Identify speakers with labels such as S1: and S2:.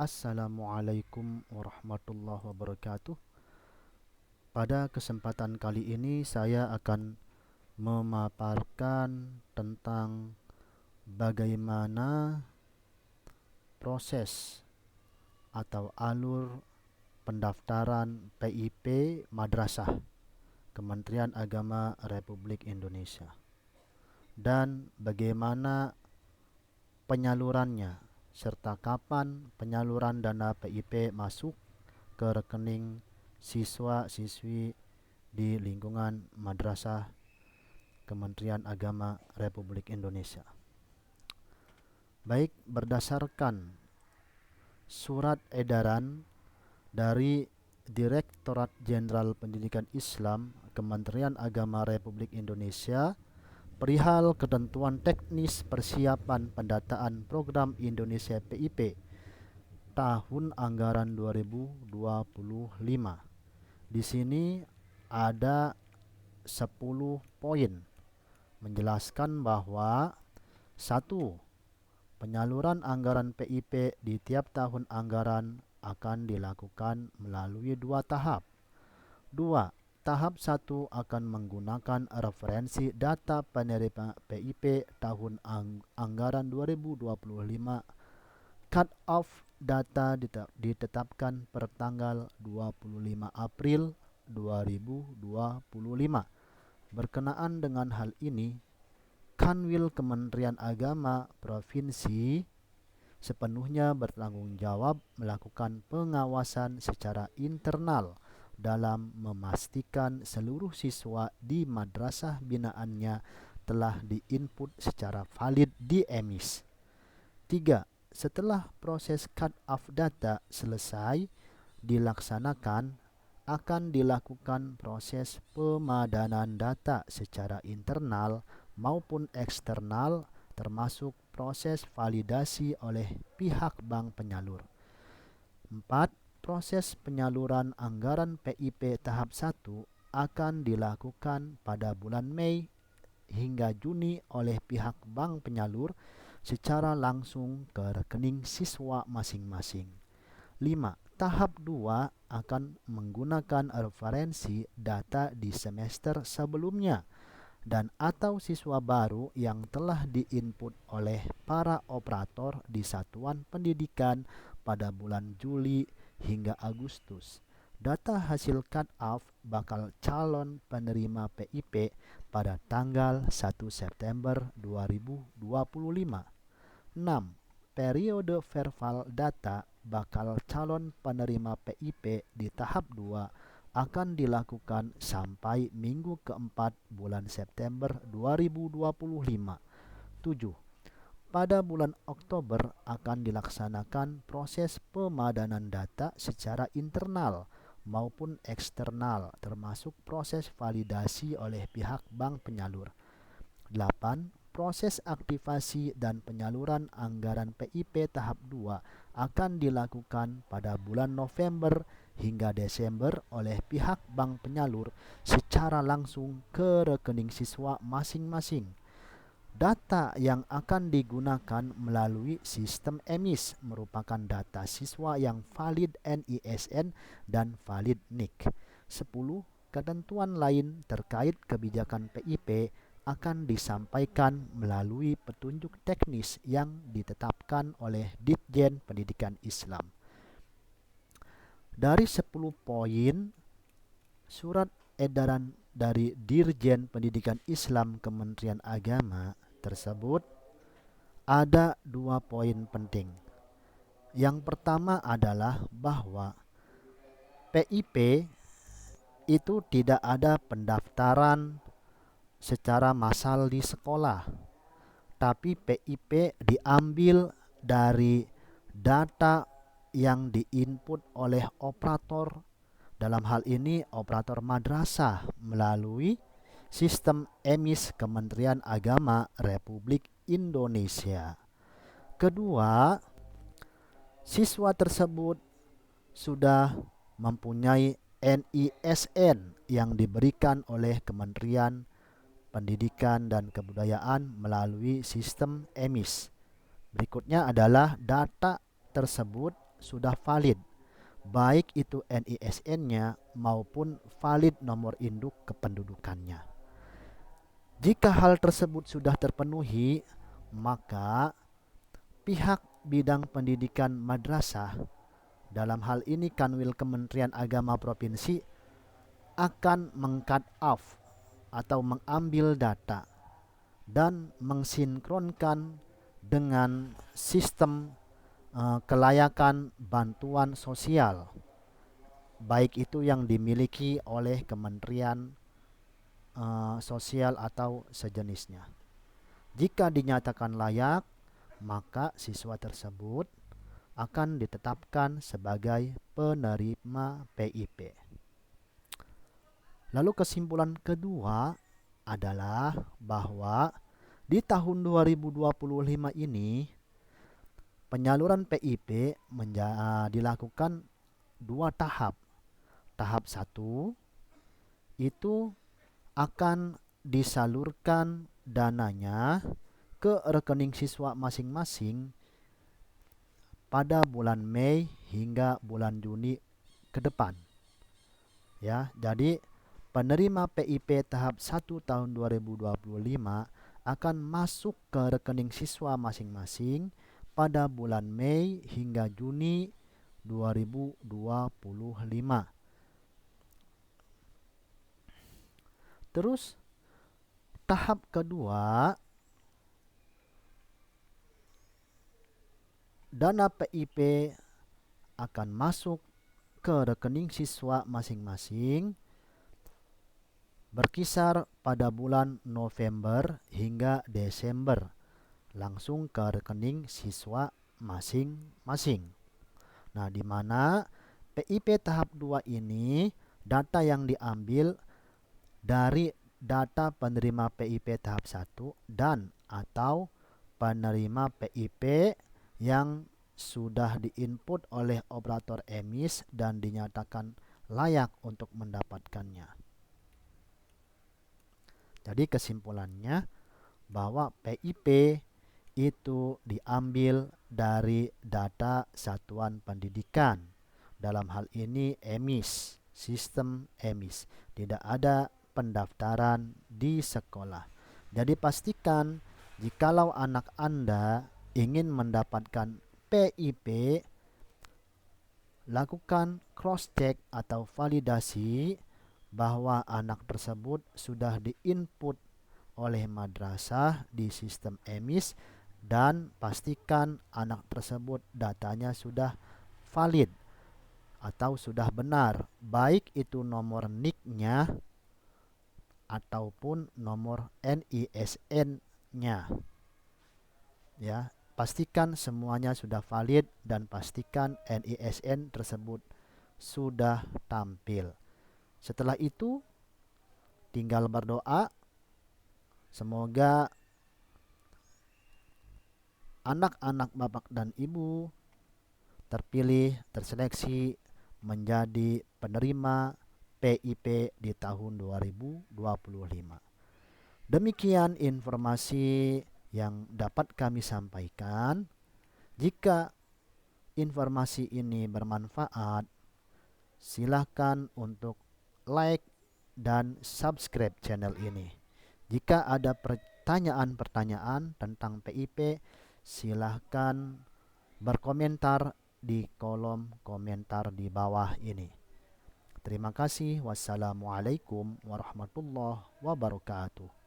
S1: Assalamualaikum warahmatullahi wabarakatuh. Pada kesempatan kali ini saya akan memaparkan tentang bagaimana proses atau alur pendaftaran PIP Madrasah Kementerian Agama Republik Indonesia dan bagaimana penyalurannya serta kapan penyaluran dana PIP masuk ke rekening siswa-siswi di lingkungan Madrasah Kementerian Agama Republik Indonesia. Baik, berdasarkan surat edaran dari Direktorat Jenderal Pendidikan Islam Kementerian Agama Republik Indonesia perihal ketentuan teknis persiapan pendataan program Indonesia PIP tahun anggaran 2025. Di sini ada 10 poin menjelaskan bahwa 1. Penyaluran anggaran PIP di tiap tahun anggaran akan dilakukan melalui 2 tahap. 2. Tahap 1 akan menggunakan referensi data penerima PIP tahun anggaran 2025. Cut off data ditetapkan per tanggal 25 April 2025. Berkenaan dengan hal ini, Kanwil Kementerian Agama Provinsi sepenuhnya bertanggung jawab melakukan pengawasan secara internal dalam memastikan seluruh siswa di madrasah binaannya telah diinput secara valid di EMIS. 3. Setelah proses cut-off data selesai dilaksanakan, akan dilakukan proses pemadanan data secara internal maupun eksternal, termasuk proses validasi oleh pihak bank penyalur. 4. Proses penyaluran anggaran PIP tahap 1 akan dilakukan pada bulan Mei hingga Juni oleh pihak bank penyalur secara langsung ke rekening siswa masing-masing. 5. Tahap 2 akan menggunakan referensi data di semester sebelumnya dan atau siswa baru yang telah diinput oleh para operator di satuan pendidikan pada bulan Juli hingga Agustus. Data hasil cut-off bakal calon penerima PIP pada tanggal 1 September 2025. 6. Periode verbal data bakal calon penerima PIP di tahap 2 akan dilakukan sampai minggu keempat bulan September 2025. 7. Pada bulan Oktober akan dilaksanakan proses pemadanan data secara internal maupun eksternal, termasuk proses validasi oleh pihak bank penyalur. 8. Proses aktivasi dan penyaluran anggaran PIP tahap 2 akan dilakukan pada bulan November hingga Desember oleh pihak bank penyalur secara langsung ke rekening siswa masing-masing. Data yang akan digunakan melalui sistem EMIS merupakan data siswa yang valid NISN dan valid NIK. 10. Ketentuan lain terkait kebijakan PIP akan disampaikan melalui petunjuk teknis yang ditetapkan oleh Ditjen Pendidikan Islam. Dari 10 poin surat edaran dari Dirjen Pendidikan Islam Kementerian Agama tersebut, ada 2 poin penting. Yang pertama adalah bahwa PIP itu tidak ada pendaftaran secara massal di sekolah, tapi PIP diambil dari data yang diinput oleh operator, dalam hal ini operator madrasah melalui sistem EMIS Kementerian Agama Republik Indonesia. Kedua, siswa tersebut sudah mempunyai NISN yang diberikan oleh Kementerian Pendidikan dan Kebudayaan melalui sistem EMIS. Berikutnya adalah data tersebut sudah valid, baik itu NISN-nya maupun valid nomor induk kependudukannya. Jika hal tersebut sudah terpenuhi, maka pihak bidang pendidikan madrasah, dalam hal ini Kanwil Kementerian Agama Provinsi, akan meng-cut off atau mengambil data dan mensinkronkan dengan sistem kelayakan bantuan sosial, baik itu yang dimiliki oleh Kementerian Sosial atau sejenisnya. Jika dinyatakan layak, maka siswa tersebut akan ditetapkan sebagai penerima PIP. Lalu kesimpulan kedua adalah bahwa di tahun 2025 ini penyaluran PIP dilakukan 2 tahap. Tahap 1 itu akan disalurkan dananya ke rekening siswa masing-masing pada bulan Mei hingga bulan Juni ke depan. Ya, jadi penerima PIP tahap 1 tahun 2025 akan masuk ke rekening siswa masing-masing pada bulan Mei hingga Juni 2025. Terus tahap kedua, dana PIP akan masuk ke rekening siswa masing-masing berkisar pada bulan November hingga Desember, langsung ke rekening siswa masing-masing. Nah, di mana PIP tahap 2 ini data yang diambil dari data penerima PIP tahap 1 dan atau penerima PIP yang sudah diinput oleh operator emis dan dinyatakan layak untuk mendapatkannya. Jadi kesimpulannya bahwa PIP itu diambil dari data satuan pendidikan. Dalam hal ini emis, sistem emis. Tidak ada pendaftaran di sekolah. Jadi pastikan jikalau anak Anda ingin mendapatkan PIP, lakukan cross check atau validasi bahwa anak tersebut sudah diinput oleh madrasah di sistem emis dan pastikan anak tersebut datanya sudah valid atau sudah benar, baik itu nomor NIK-nya ataupun nomor NISN-nya. Ya, pastikan semuanya sudah valid dan pastikan NISN tersebut sudah tampil. Setelah itu tinggal berdoa semoga anak-anak bapak dan ibu terpilih, terseleksi menjadi penerima PIP di tahun 2025. Demikian informasi yang dapat kami sampaikan. Jika informasi ini bermanfaat, silakan untuk like dan subscribe channel ini. Jika ada pertanyaan-pertanyaan tentang PIP, silahkan berkomentar di kolom komentar di bawah ini. Terima kasih. Wassalamualaikum warahmatullahi wabarakatuh.